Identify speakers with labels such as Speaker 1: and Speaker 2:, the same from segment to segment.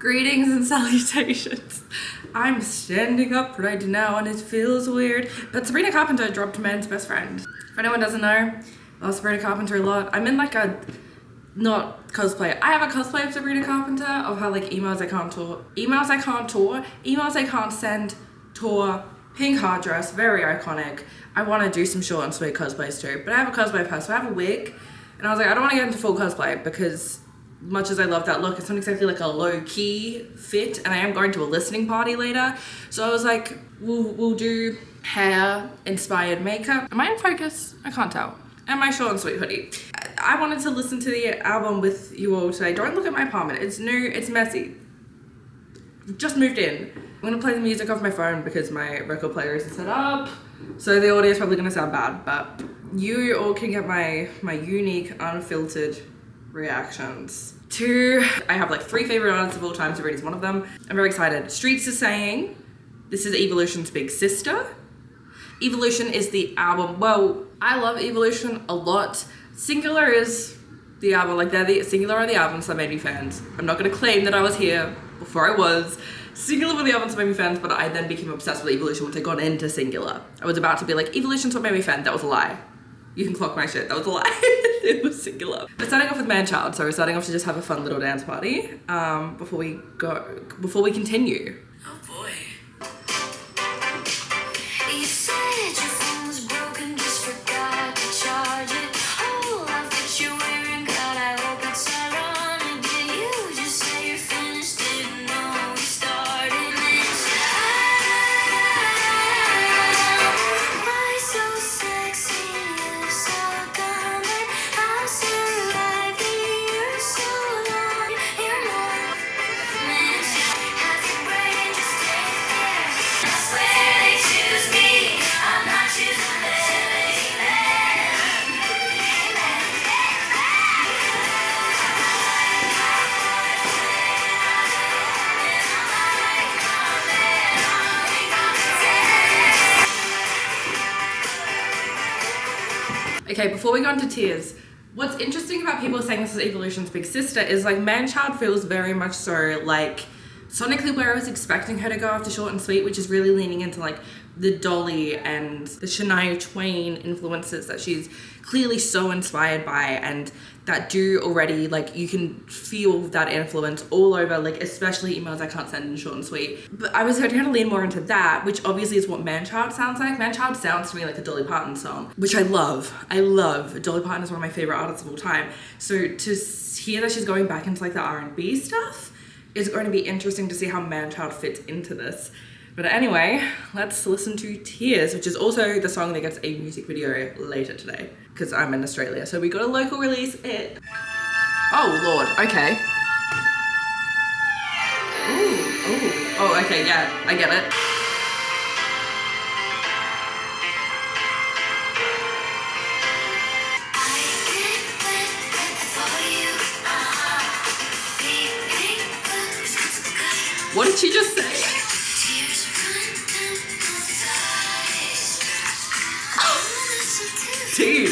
Speaker 1: Greetings and salutations. I'm standing up right now and it feels weird. But Sabrina Carpenter dropped Man's Best Friend. If anyone doesn't know, I love Sabrina Carpenter a lot. I'm in like a, not cosplay. I have a cosplay of Sabrina Carpenter of how like emails I can't send, tour, pink hard dress, very iconic. I want to do some short and sweet cosplays too. But I have a cosplay of her, so I have a wig. And I was like, I don't want to get into full cosplay because much as I love that look, it's not exactly like a low-key fit, and I am going to a listening party later. So I was like, we'll do hair-inspired makeup. Am I in focus? I can't tell. And my short and sweet hoodie. I wanted to listen to the album with you all today. Don't look at my apartment. It's new, it's messy. Just moved in. I'm gonna play the music off my phone because my record player isn't set up. So the audio is probably gonna sound bad, but you all can get my unique, unfiltered reactions to, I have like 3 favorite artists of all time. Sabrina's one of them. I'm very excited. Streets is saying this is Evolution's big sister. Evolution is the album. Well, I love Evolution a lot. Singular is the album, like they're the Singular are the albums that made me fans. I'm not gonna claim that I was here before I was. Singular were the albums that made me fans, but I then became obsessed with Evolution once I got into Singular. I was about to be like, Evolution's what made me fan. That was a lie. You can clock my shit, that was a lie. It was Singular. But starting off with Manchild, so we're starting off to just have a fun little dance party before we continue.
Speaker 2: Oh boy. You said your phone was broken, just forgot to charge it. Oh, outfit you're wearing, God, I hope it's ironic. Did you just say you're finished? Didn't know we started. Why so sexy? You're so dumb. I'll survive you. You're so long. You're more. Has a brain, just stay there. I swear they choose me. I'm not choosing them.
Speaker 1: Okay, before we go into tears, what's interesting about people saying this is Evolution's big sister is like Manchild feels very much so like sonically where I was expecting her to go after Short and Sweet, which is really leaning into like the Dolly and the Shania Twain influences that she's clearly so inspired by, and that do already, like, you can feel that influence all over, like, especially Emails I Can't Send in Short and Sweet. But I was trying to lean more into that, which obviously is what Manchild sounds like. Manchild sounds to me like a Dolly Parton song, which I love. I love. Dolly Parton is one of my favorite artists of all time. So to hear that she's going back into like the R&B stuff is going to be interesting to see how Manchild fits into this. But anyway, let's listen to Tears, which is also the song that gets a music video later today, because I'm in Australia. So we got a local release. Oh Lord, okay. Ooh. Oh, okay, yeah, I get it. What did she just say? Tea.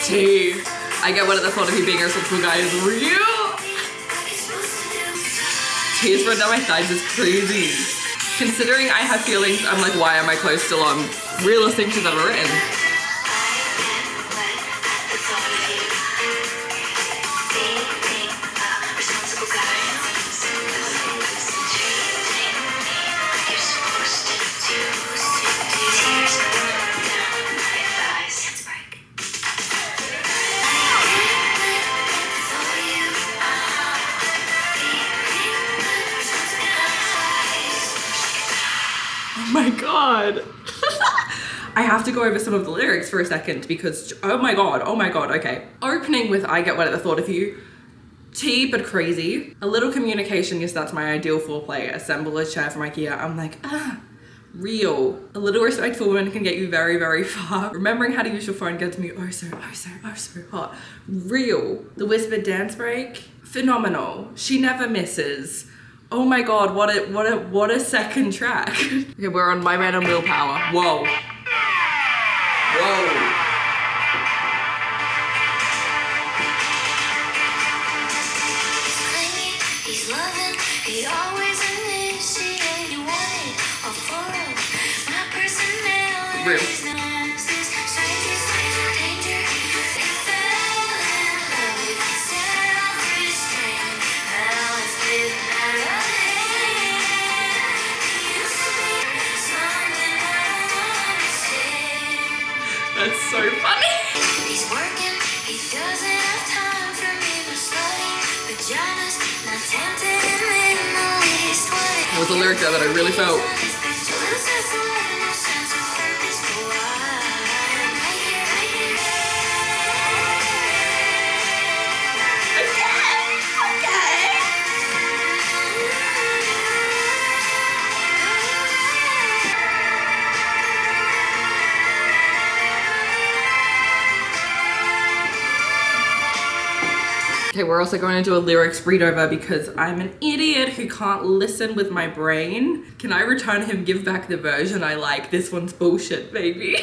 Speaker 1: Tea. I get what at the thought of you being a sexual guy is real. Tears running down my thighs is crazy. Considering I have feelings, I'm like, why are my clothes still on? Realest things she's ever written. Oh my god. I have to go over some of the lyrics for a second because, oh my god, okay. Opening with I get wet at the thought of you. Tea, but crazy. A little communication, yes, that's my ideal foreplay. Assemble a chair from IKEA. I'm like, real. A little respectful woman can get you very, very far. Remembering how to use your phone gets me oh so hot. Real. The whispered dance break. Phenomenal. She never misses. Oh my god, what a second track. Okay, we're on My Man and Willpower. Whoa. so funny.
Speaker 2: He's working, he doesn't have time for me, but slutty pajamas, not tempted him in the least.
Speaker 1: There was a lyric there that I really felt. Okay, we're also going to do a lyrics read over because I'm an idiot who can't listen with my brain. Can I return him, give back the version I like? This one's bullshit, baby.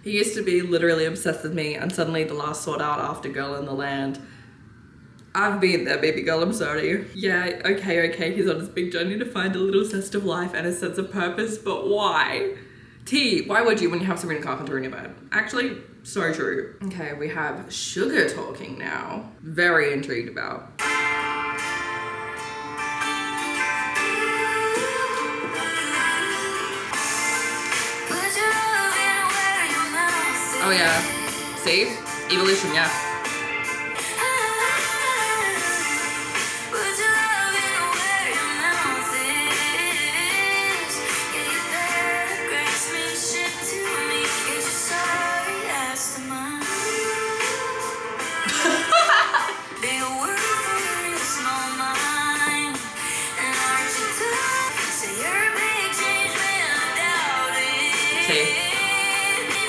Speaker 1: He used to be literally obsessed with me and suddenly the last sought out after girl in the land. I've been there, baby girl, I'm sorry. Yeah, okay, he's on his big journey to find a little zest of life and a sense of purpose, but why? T, why would you when you have Sabrina Carpenter in your bed? Actually, so true. Okay, we have Sugar talking now. Very intrigued about. Oh yeah, see? Evolution, yeah.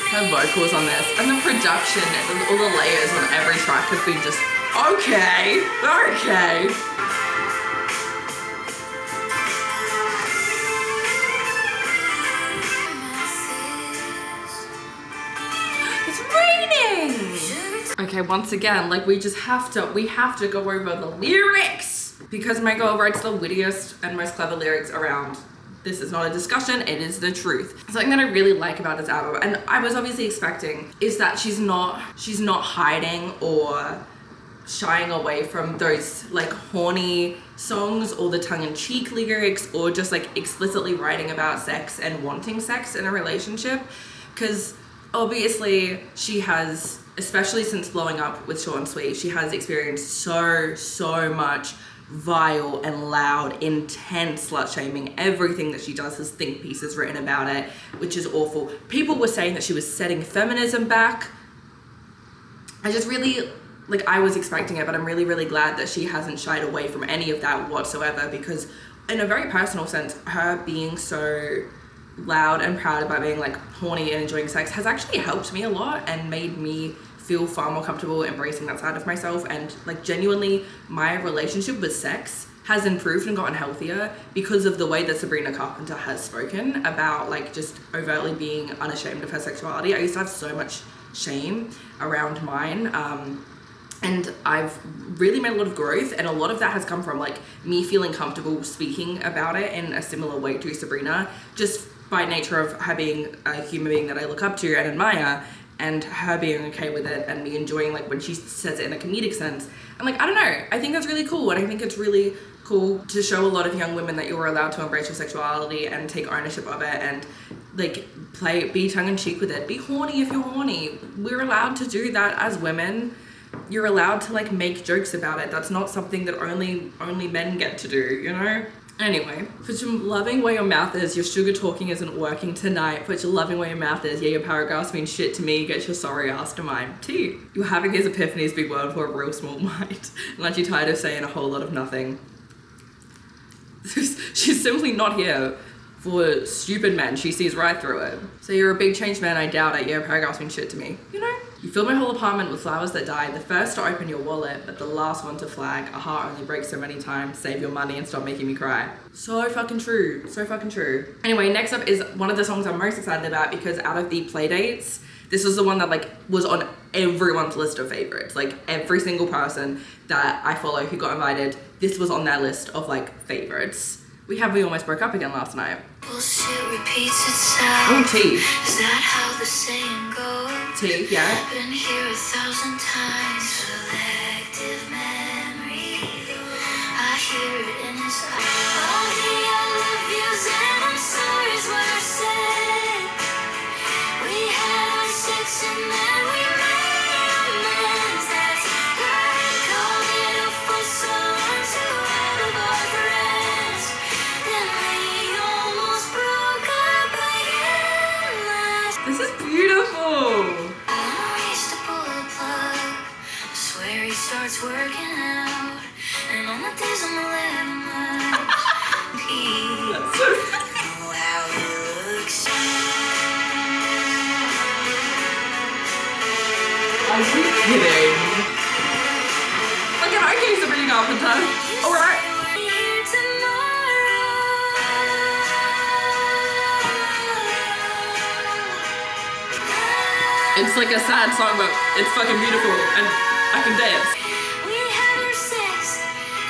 Speaker 1: Her vocals on this and the production and all the layers on every track have been just okay. It's raining. Okay, once again, like we have to go over the lyrics because my girl writes the wittiest and most clever lyrics around. This is not a discussion, it is the truth. Something that I really like about this album, and I was obviously expecting, is that she's not hiding or shying away from those like horny songs or the tongue-in-cheek lyrics or just like explicitly writing about sex and wanting sex in a relationship. Because obviously she has, especially since blowing up with Short and Sweet, she has experienced so much vile and loud, intense slut shaming. Everything that she does has think pieces written about it, which is awful. People were saying that she was setting feminism back. I just really, like, I was expecting it, but I'm really glad that she hasn't shied away from any of that whatsoever, because in a very personal sense, her being so loud and proud about being like horny and enjoying sex has actually helped me a lot and made me feel far more comfortable embracing that side of myself. And like genuinely my relationship with sex has improved and gotten healthier because of the way that Sabrina Carpenter has spoken about like just overtly being unashamed of her sexuality. I used to have so much shame around mine, and I've really made a lot of growth, and a lot of that has come from like me feeling comfortable speaking about it in a similar way to Sabrina, just by nature of her being a human being that I look up to and admire, and her being okay with it and me enjoying like when she says it in a comedic sense. And like, I don't know, I think that's really cool, and I think it's really cool to show a lot of young women that you're allowed to embrace your sexuality and take ownership of it and like be tongue-in-cheek with it, be horny if you're horny. We're allowed to do that as women. You're allowed to like make jokes about it. That's not something that only men get to do, you know? Anyway, put your loving where your mouth is. Your sugar talking isn't working tonight. Put your loving where your mouth is. Yeah, your paragraphs mean shit to me. Get your sorry ass to mine. T. You're having his epiphanies, big word for a real small mind. And aren't you tired of saying a whole lot of nothing? She's simply not here for stupid men. She sees right through it. So you're a big changed man, I doubt it. Yeah, paragraphs mean shit to me. You know? You fill my whole apartment with flowers that die. The first to open your wallet, but the last one to flag. A heart only breaks so many times. Save your money and stop making me cry. So fucking true. So fucking true. Anyway, next up is one of the songs I'm most excited about, because out of the playdates, this was the one that like was on everyone's list of favorites. Like every single person that I follow who got invited, this was on their list of like favorites. We almost broke up again last night.
Speaker 2: Bullshit repeats itself.
Speaker 1: Oh, T.
Speaker 2: Is that how the saying goes?
Speaker 1: T, yeah.
Speaker 2: Been here 1,000 times. Selective memory. I hear it in his eyes. All the I love yous and I'm sorry is what I said. We had our say it's working out. And on the days I'm letting my
Speaker 1: That's so
Speaker 2: know how it looks.
Speaker 1: Are you kidding? Fucking okay, Sabrina Carpenter. Alright.
Speaker 2: Here tomorrow.
Speaker 1: It's like a sad song, but it's fucking beautiful and I can dance.
Speaker 2: We had our sex,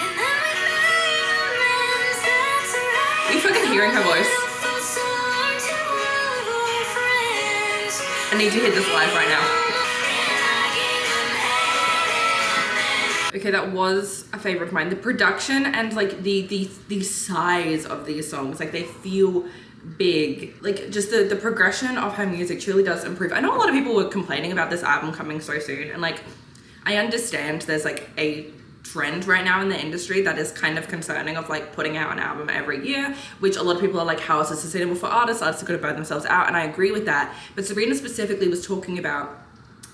Speaker 2: and then we made amends. That's right.
Speaker 1: Are you fucking hearing her voice?
Speaker 2: Felt so long to avoid friends.
Speaker 1: I need to hear this live right now.
Speaker 2: And I gave them hell.
Speaker 1: Okay, that was a favorite of mine. The production and like the size of these songs, like they feel big. Like just the progression of her music truly does improve. I know a lot of people were complaining about this album coming so soon, and like I understand there's like a trend right now in the industry that is kind of concerning of like putting out an album every year, which a lot of people are like, how is this sustainable for artists? Artists are going to burn themselves out, and I agree with that. But Sabrina specifically was talking about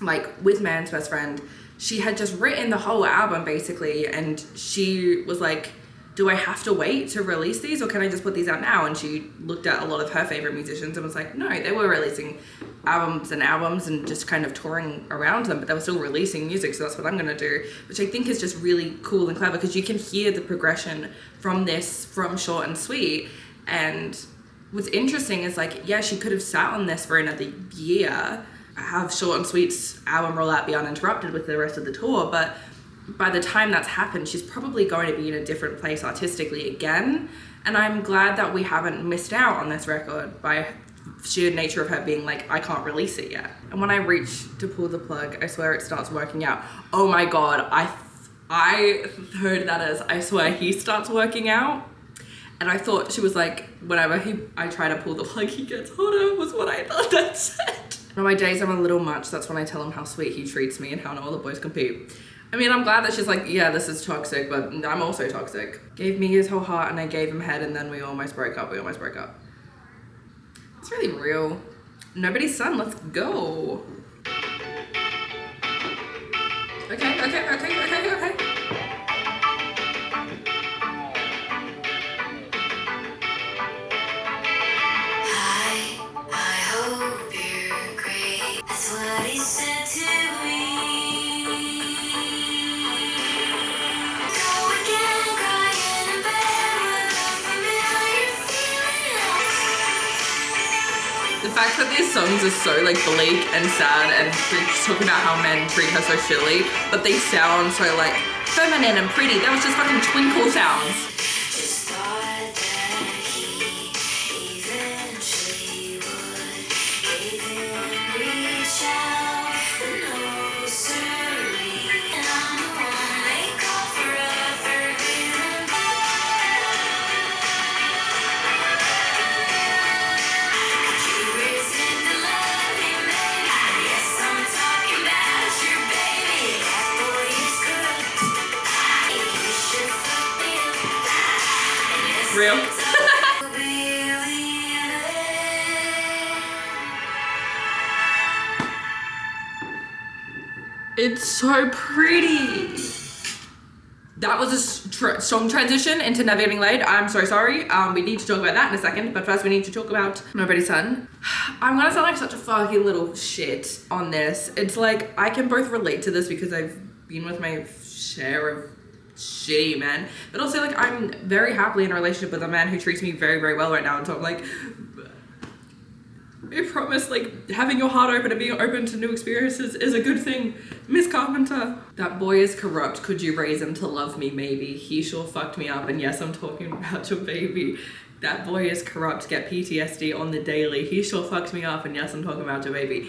Speaker 1: like with Man's Best Friend, she had just written the whole album basically, and she was like, do I have to wait to release these, or can I just put these out now? And she looked at a lot of her favorite musicians and was like, no, they were releasing albums and just kind of touring around them, but they were still releasing music, so that's what I'm gonna do, which I think is just really cool and clever, because you can hear the progression from Short and Sweet. And what's interesting is like, yeah, she could have sat on this for another year, have Short and Sweet's album roll out, be uninterrupted with the rest of the tour, but by the time that's happened, she's probably going to be in a different place artistically again. And I'm glad that we haven't missed out on this record by sheer nature of her being like, I can't release it yet. And when I reach to pull the plug, I swear it starts working out. Oh my God, I heard that as, I swear he starts working out. And I thought she was like, whenever I try to pull the plug, he gets hotter, was what I thought that said. On my days I'm a little much, that's when I tell him how sweet he treats me and how no other boys compete. I mean, I'm glad that she's like, yeah, this is toxic, but I'm also toxic. Gave me his whole heart and I gave him head, and then we almost broke up. It's really real. Nobody's son, let's go. Okay.
Speaker 2: I hope you're great. That's what he said to me. Go again, crying in bed with a familiar feeling.
Speaker 1: The fact that these songs are so like bleak and sad, and she's talking about how men treat her so shitty, but they sound so like feminine and pretty. That was just fucking twinkle sounds.
Speaker 2: Just thought that he eventually would give in, reach out, no siree. And I'm the one they call for a third wheel. Could you resist the love he made? Yes, I'm talking about your baby. That boy is corrupt. You should fuck me up.
Speaker 1: Real. It's so pretty. That was a song transition into Never Getting Laid. I'm so sorry. We need to talk about that in a second, but first we need to talk about Nobody's Son. I'm gonna sound like such a fucking little shit on this. It's like, I can both relate to this because I've been with my share of shitty men, but also like I'm very happily in a relationship with a man who treats me very, very well right now, and so I'm like, I promise, like, having your heart open and being open to new experiences is a good thing. Miss Carpenter. That boy is corrupt. Could you raise him to love me? Maybe. He sure fucked me up. And yes, I'm talking about your baby. That boy is corrupt. Get PTSD on the daily. He sure fucked me up. And yes, I'm talking about your baby.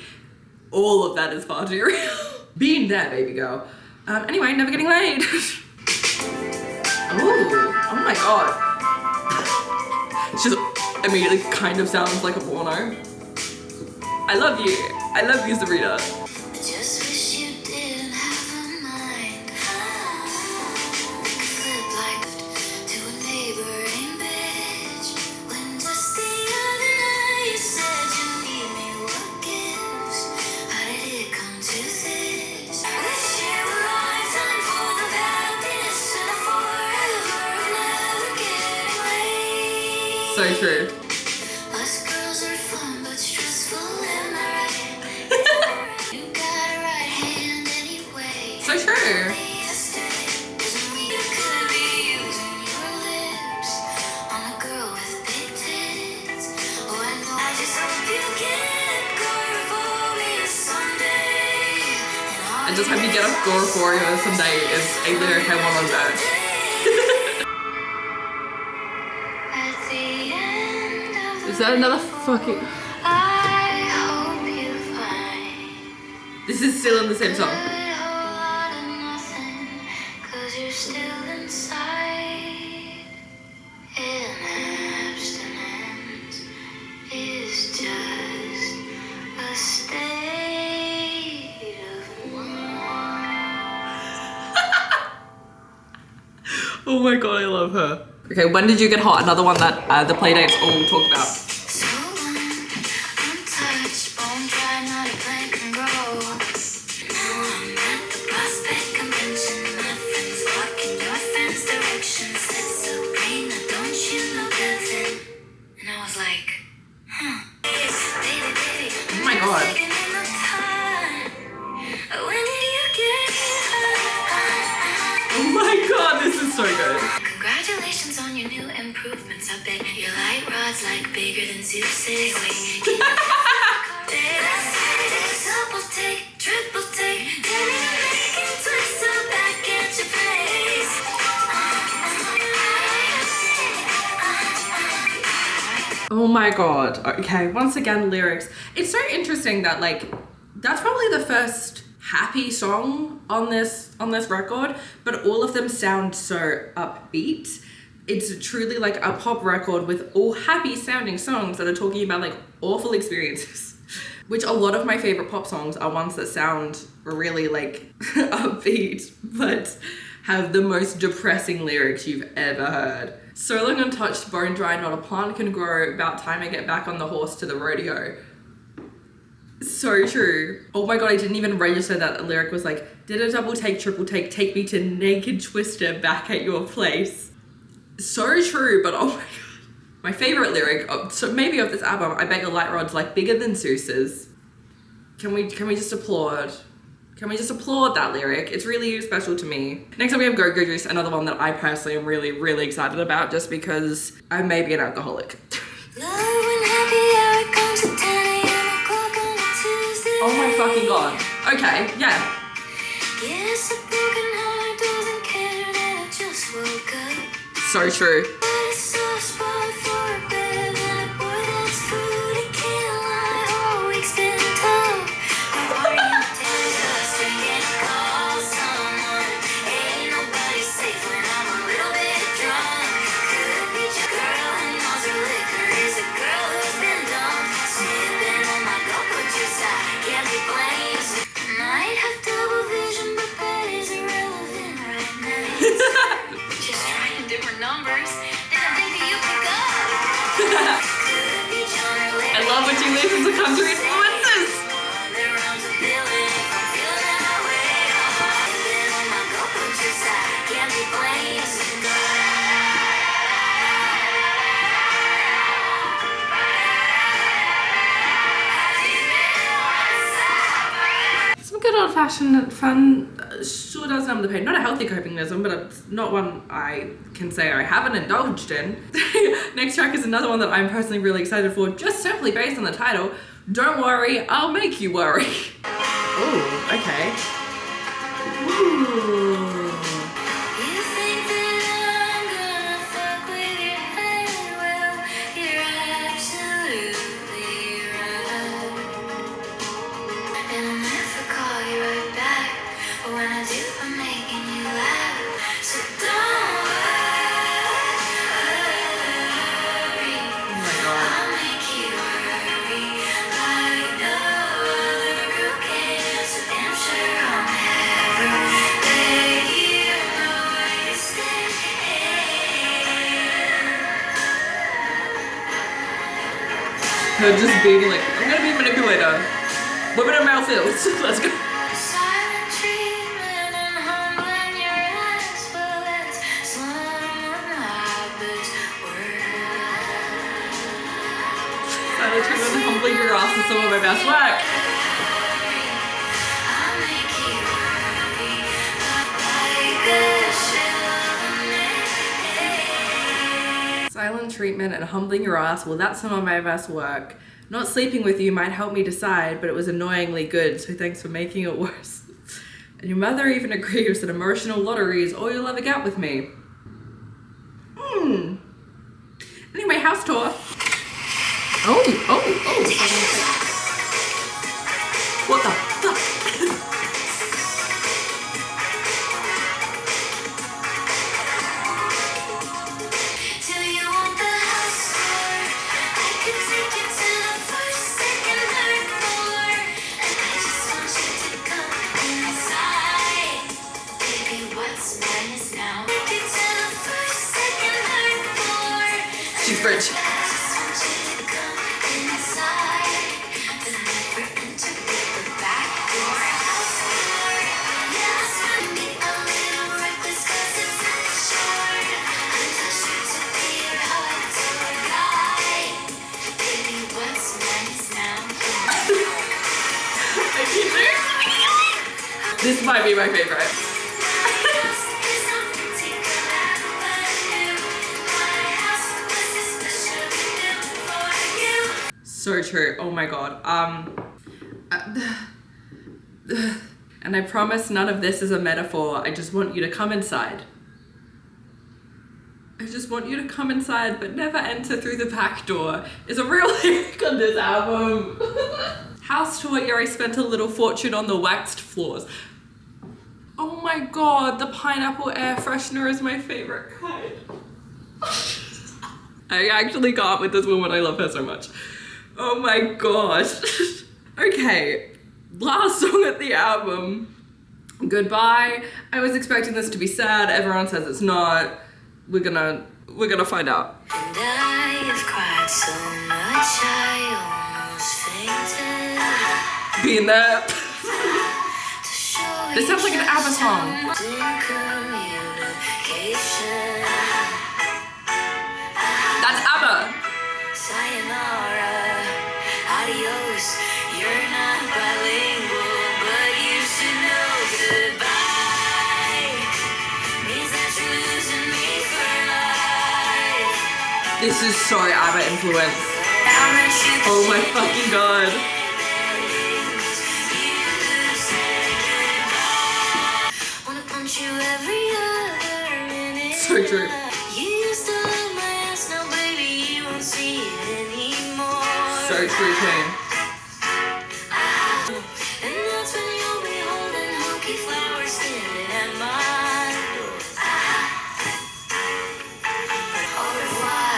Speaker 1: All of that is far too real. Being there, baby girl. Anyway, Never Getting Laid. Ooh. Oh my God. She's immediately kind of sounds like a porno. I love you. I love you, Sabrina.
Speaker 2: Just wish you didn't have a mind. Make a flip like to a neighboring bitch. When just the other night you said you need me, what gives? How did it come to this? Wish you a lifetime for the
Speaker 1: So true.
Speaker 2: Us girls are fun but stressful, am I right? You got a right hand anyway.
Speaker 1: So true.
Speaker 2: You could be using your lips on a girl with big tits. Oh, I know. I just hope you get agoraphobia someday.
Speaker 1: I just hope you get off Gorophoria someday is a lyric I want on merch.
Speaker 2: At the end of the
Speaker 1: Is that another fucking...
Speaker 2: I hope you find
Speaker 1: This is still in the same song.
Speaker 2: a whole lot of nothing, 'cause you're still inside. And abstinence is just a state of mind.
Speaker 1: Oh my god, I love her. Okay, when did you get hot? Another one that the playdates all talked about.
Speaker 2: So untouched, bone dry, not a plant can grow. Now I'm at the prospect convention. My friends walk in your friend's direction. Said Sabrina, don't you know Kevin? And I was like, huh. Baby, baby,
Speaker 1: Oh my god.
Speaker 2: taking in the time. When did you get high?
Speaker 1: Oh my god, this is so good.
Speaker 2: Congratulations on your new improvements. I bet your light rod's like bigger than Zeus's. Wait, double take, triple take, then you can twist her back at your place.
Speaker 1: Oh my god. Okay, once again, lyrics. It's so interesting that like that's probably the first happy song on this record, but all of them sound so upbeat. It's truly like a pop record with all happy sounding songs that are talking about like awful experiences. Which a lot of my favorite pop songs are ones that sound really like upbeat, but have the most depressing lyrics you've ever heard. So long untouched, bone dry, not a plant can grow. About time I get back on the horse to the rodeo. So true. Oh my god, I didn't even register that a lyric was like, did a double take, triple take me to naked twister back at your place. So true, but oh my god. My favorite lyric, so maybe of this album, I bet your light rod's like bigger than Zeus's. Can we just applaud? Can we just applaud that lyric? It's really special to me. Next up we have Go Go Juice, another one that I personally am really, really excited about just because I may be an alcoholic.
Speaker 2: Love when happy hour comes at 10 a.m. o'clock on a Tuesday.
Speaker 1: Oh my fucking god. Okay, yeah.
Speaker 2: Yes, a broken heart doesn't care that I just woke up.
Speaker 1: So true.
Speaker 2: But it's so spot for a bed and a boy that's food. It can't lie, whole week's been tough. Before you tell us we can call someone. Ain't nobody safe when I'm a little bit drunk. Could be just a girl who knows her liquor is a girl who's been dumped. Sipping on my go-go juice, I can't be blamed. Might have double vision, but that is irrelevant right now. Just trying different numbers, and I think you pick up. Could be John or Larry.
Speaker 1: I love when you listen to country influences.
Speaker 2: Their arms are feeling if I'm feeling that way. Living on my go-go juice, I can't be blamed.
Speaker 1: Some good old-fashioned fun sure does numb the pain. Not a healthy coping mechanism, but it's not one I can say I haven't indulged in. Next track is another one that I'm personally really excited for, just simply based on the title. Don't worry, I'll make you worry. Ooh, okay. Ooh.
Speaker 2: You think that I'm gonna fuck with your head? Well, you're absolutely right. And I'll never call you right back. But when I do, I'm making you laugh. So don't worry.
Speaker 1: Oh my god.
Speaker 2: I'll make you worry like no other group can. So damn sure I'll never let you know where you stand.
Speaker 1: Her just being like, I'm gonna be a manipulator. Women in male fields. Let's go.
Speaker 2: Silent treatment and humbling your ass, but that's some of my best work.
Speaker 1: best work. Silent treatment and humbling your ass. Well, that's some of my best work. Not sleeping with you might help me decide, but it was annoyingly good, so thanks for making it worse. And your mother even agrees that emotional lottery is all you'll ever get with me. Anyway, house tour. Oh. What the fuck?
Speaker 2: Do you want the house tour? I could take you to the first, second, third floor. And I just want you to come inside. Baby, what's mine is now. Take you to the first, second, third floor.
Speaker 1: She's rich.
Speaker 2: I just want you to come inside. The never enter the back door. House tour. Yes, when we a little reckless 'cause it's not short. I'm not sure to be your heart tour guide. Baby, what's mine is now.
Speaker 1: This might be my favorite. So true. Oh my god. And I promise none of this is a metaphor. I just want you to come inside. I just want you to come inside, but never enter through the back door is a real lyric on this album. House tour, yeah, I spent a little fortune on the waxed floors. Oh my god, the pineapple air freshener is my favorite kind. I actually can't with this woman, I love her so much. Oh my god. Okay, last song at the album. Goodbye. I was expecting this to be sad. Everyone says it's not. We're gonna find out.
Speaker 2: And I have cried so much I almost fainted.
Speaker 1: Being there.
Speaker 2: To show
Speaker 1: This sounds like an ABBA song.
Speaker 2: in communication.
Speaker 1: That's ABBA.
Speaker 2: Sayonara, adios. You're not bilingual, but you should know goodbye means that you're losing me for life.
Speaker 1: This is so ABBA influence.
Speaker 2: How much you
Speaker 1: Oh my fucking god.
Speaker 2: wanna punch you every other minute.
Speaker 1: So true.
Speaker 2: You used to love my ass, now baby you won't see it anymore.
Speaker 1: So true, King.
Speaker 2: And that's when you'll be holding honky flowers standing at my door. Au revoir,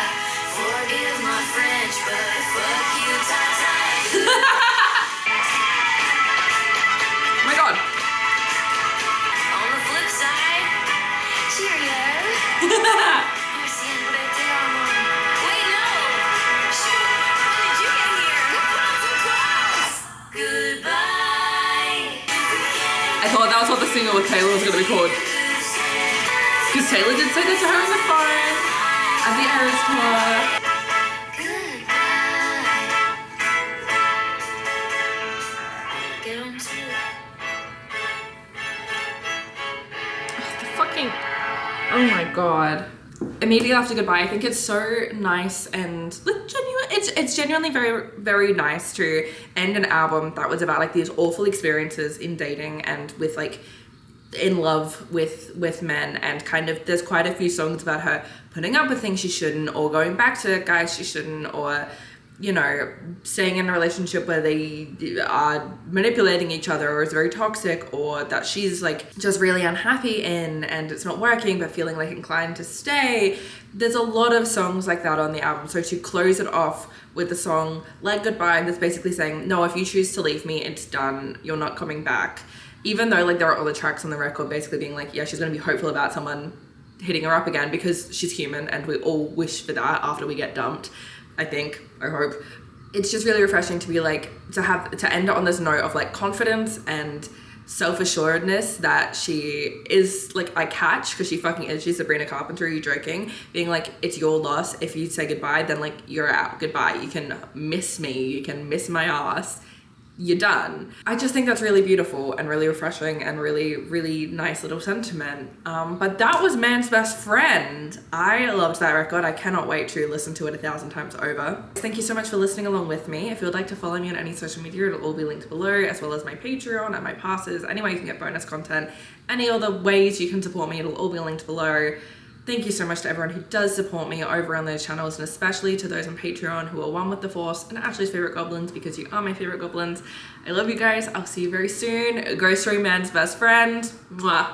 Speaker 2: forgive my French, but fuck you, Tata.
Speaker 1: Oh my god.
Speaker 2: On the flip side, cheerio. Merci, te amo. Wait, no. Shoot, how did you get here? Who put on some clothes? Goodbye.
Speaker 1: I thought that was what the single with Taylor was gonna be called. Because Taylor did say that to her on the phone at the Eras tour.
Speaker 2: Goodbye. Get on to it.
Speaker 1: The fucking. Oh my god. Immediately after Goodbye, I think it's so nice and like genuine. It's genuinely very, very nice to end an album that was about like these awful experiences in dating and with like in love with men, and kind of there's quite a few songs about her putting up with things she shouldn't, or going back to guys she shouldn't, or you know, staying in a relationship where they are manipulating each other or is very toxic, or that she's like just really unhappy in and it's not working but feeling like inclined to stay. There's a lot of songs like that on the album. So to close it off with the song Like Goodbye, that's basically saying, no, if you choose to leave me, it's done. You're not coming back. Even though like there are other tracks on the record basically being like, yeah, she's gonna be hopeful about someone hitting her up again because she's human and we all wish for that after we get dumped. I think, I hope. It's just really refreshing to be like, to end it on this note of like confidence and self-assuredness that she is like, I catch, because she fucking is, she's Sabrina Carpenter, are you joking? Being like, it's your loss. If you say goodbye, then like you're out, goodbye. You can miss me, you can miss my ass. you're done. I just think that's really beautiful and really refreshing and really, really nice little sentiment. But that was Man's Best Friend. I loved that record. I cannot wait to listen to it 1,000 times over. Thank you so much for listening along with me. If you would like to follow me on any social media, it'll all be linked below, as well as my Patreon and my passes. Any way you can get bonus content, any other ways you can support me, it'll all be linked below. Thank you so much to everyone who does support me over on those channels, and especially to those on Patreon who are one with the Force and Ashlee's favorite goblins, because you are my favorite goblins. I love you guys. I'll see you very soon. Go stream Man's Best Friend. Mwah.